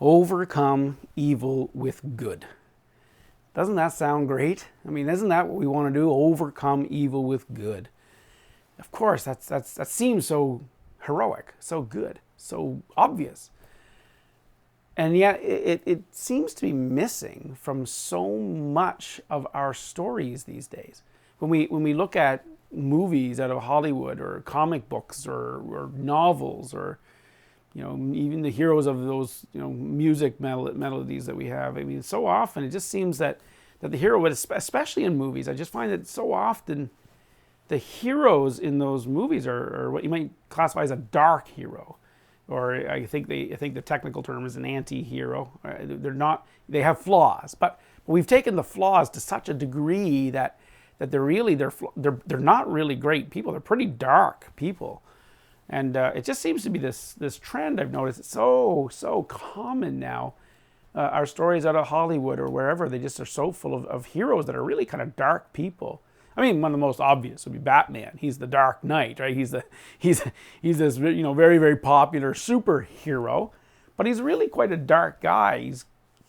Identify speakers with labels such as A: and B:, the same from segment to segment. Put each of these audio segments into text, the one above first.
A: Overcome evil with good. Doesn't that sound great? I mean, isn't that what we want to do? Overcome evil with good. Of course, that seems so heroic, so good, so obvious. And yet it seems to be missing from so much of our stories these days. When we look at movies out of Hollywood or comic books or novels or even the heroes of those music melodies that we have. I mean, so often it just seems that the hero, especially in movies, I just find that so often the heroes in those movies are what you might classify as a dark hero, or I think the technical term is an anti-hero. They're not. They have flaws, but we've taken the flaws to such a degree that they're not really great people. They're pretty dark people. And it just seems to be this trend I've noticed. It's so common now. Our stories out of Hollywood or wherever, they just are so full of heroes that are really kind of dark people. I mean, one of the most obvious would be Batman. He's the Dark Knight, right? He's this very, very popular superhero, but he's really quite a dark guy. He's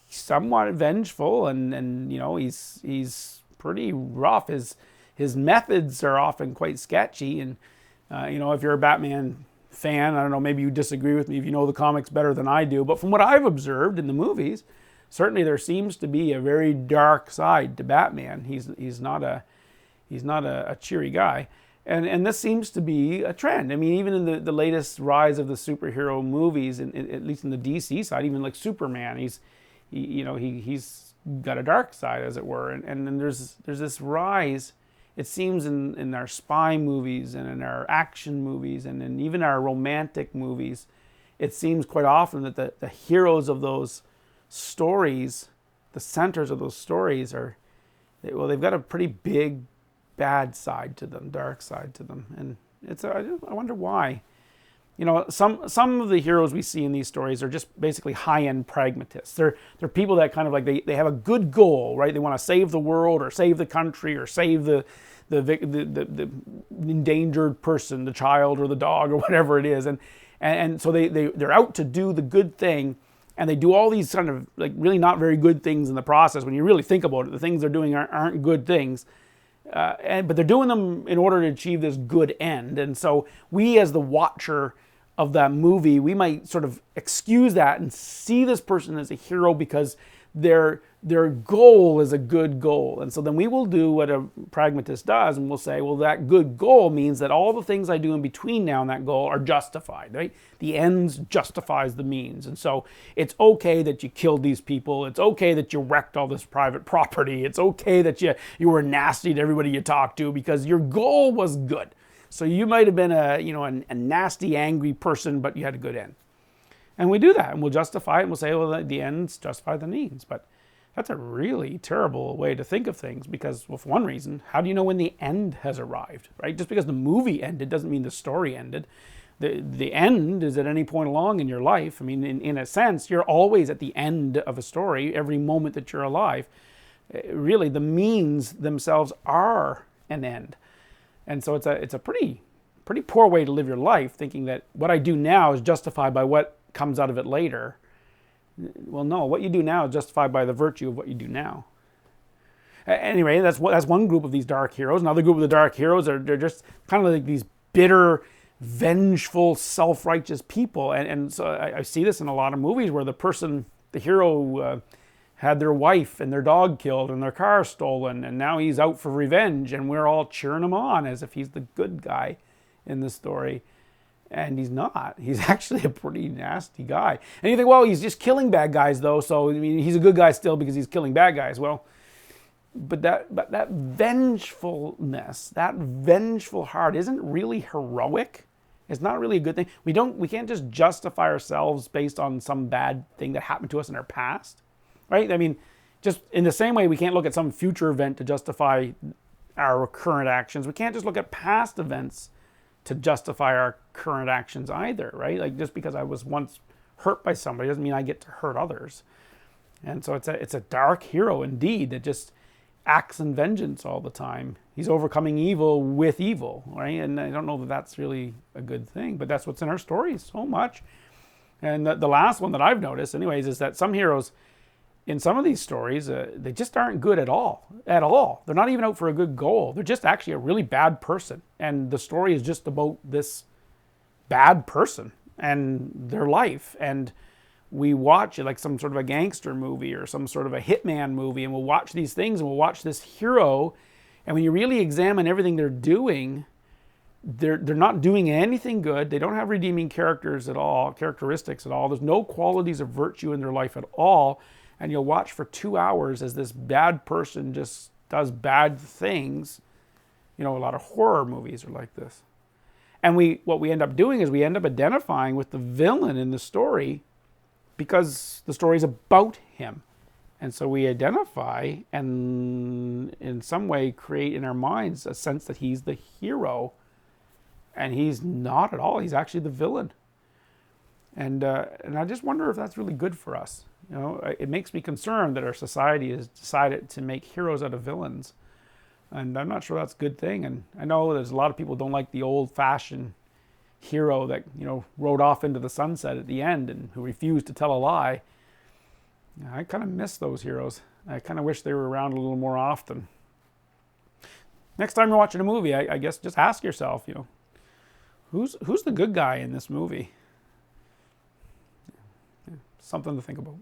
A: somewhat vengeful and he's pretty rough. His methods are often quite sketchy, and if you're a Batman fan, I don't know, maybe you disagree with me if you know the comics better than I do, but from what I've observed in the movies, certainly there seems to be a very dark side to Batman. He's not a cheery guy. And this seems to be a trend. I mean, even in the latest rise of the superhero movies, at least in the DC side, even like Superman, he's got a dark side, as it were. And then there's this rise, it seems, in our spy movies and in our action movies and in even our romantic movies. It seems quite often that the heroes of those stories, the centers of those stories they've got a pretty big bad side to them, dark side to them. And I wonder why. Some of the heroes we see in these stories are just basically high-end pragmatists. They're people that kind of like they have a good goal, right? They want to save the world or save the country or save the endangered person, the child or the dog or whatever it is, and so they're out to do the good thing, and they do all these kind of like really not very good things in the process. When you really think about it, the things they're doing aren't good things. But they're doing them in order to achieve this good end. And so we, as the watcher of that movie, we might sort of excuse that and see this person as a hero because their goal is a good goal. And so then we will do what a pragmatist does, and we'll say, well, that good goal means that all the things I do in between now and that goal are justified, right? The ends justifies the means. And so it's okay that you killed these people. It's okay that you wrecked all this private property. It's okay that you were nasty to everybody you talked to because your goal was good. So you might have been a nasty, angry person, but you had a good end. And we do that, and we'll justify it, and we'll say, well, the ends justify the means. But that's a really terrible way to think of things because, well, for one reason, how do you know when the end has arrived, right? Just because the movie ended doesn't mean the story ended. The end is at any point along in your life. I mean, in a sense, you're always at the end of a story every moment that you're alive. Really, the means themselves are an end. And so it's a pretty poor way to live your life, thinking that what I do now is justified by what comes out of it later. Well, no, what you do now is justified by the virtue of what you do now. Anyway, that's one group of these dark heroes. Another group of the dark heroes they're just kind of like these bitter, vengeful, self-righteous people. And so I see this in a lot of movies where the hero had their wife and their dog killed and their car stolen, and now he's out for revenge, and we're all cheering him on as if he's the good guy in the story. And he's not. He's actually a pretty nasty guy. And you think, well, he's just killing bad guys, though, so I mean, he's a good guy still because he's killing bad guys. Well, but that vengefulness, that vengeful heart isn't really heroic. It's not really a good thing. We can't just justify ourselves based on some bad thing that happened to us in our past, right? I mean, just in the same way we can't look at some future event to justify our current actions. We can't just look at past events to justify our current actions either, right? Like just because I was once hurt by somebody doesn't mean I get to hurt others. And so it's a dark hero indeed that just acts in vengeance all the time. He's overcoming evil with evil, right? And I don't know that that's really a good thing, but that's what's in our stories so much. And the last one that I've noticed, anyways, is that some heroes in some of these stories, they just aren't good at all. At all. They're not even out for a good goal. They're just actually a really bad person. And the story is just about this bad person and their life. And we watch it like some sort of a gangster movie or some sort of a hitman movie, and we'll watch these things and we'll watch this hero. And when you really examine everything they're doing, they're not doing anything good. They don't have redeeming characteristics at all. There's no qualities of virtue in their life at all. And you'll watch for 2 hours as this bad person just does bad things. A lot of horror movies are like this. And what we end up doing is we end up identifying with the villain in the story because the story is about him. And so we identify and in some way create in our minds a sense that he's the hero. And he's not at all. He's actually the villain. And I just wonder if that's really good for us. It makes me concerned that our society has decided to make heroes out of villains. And I'm not sure that's a good thing. And I know there's a lot of people don't like the old-fashioned hero that, rode off into the sunset at the end and who refused to tell a lie. I kind of miss those heroes. I kind of wish they were around a little more often. Next time you're watching a movie, I guess just ask yourself, who's the good guy in this movie? Something to think about.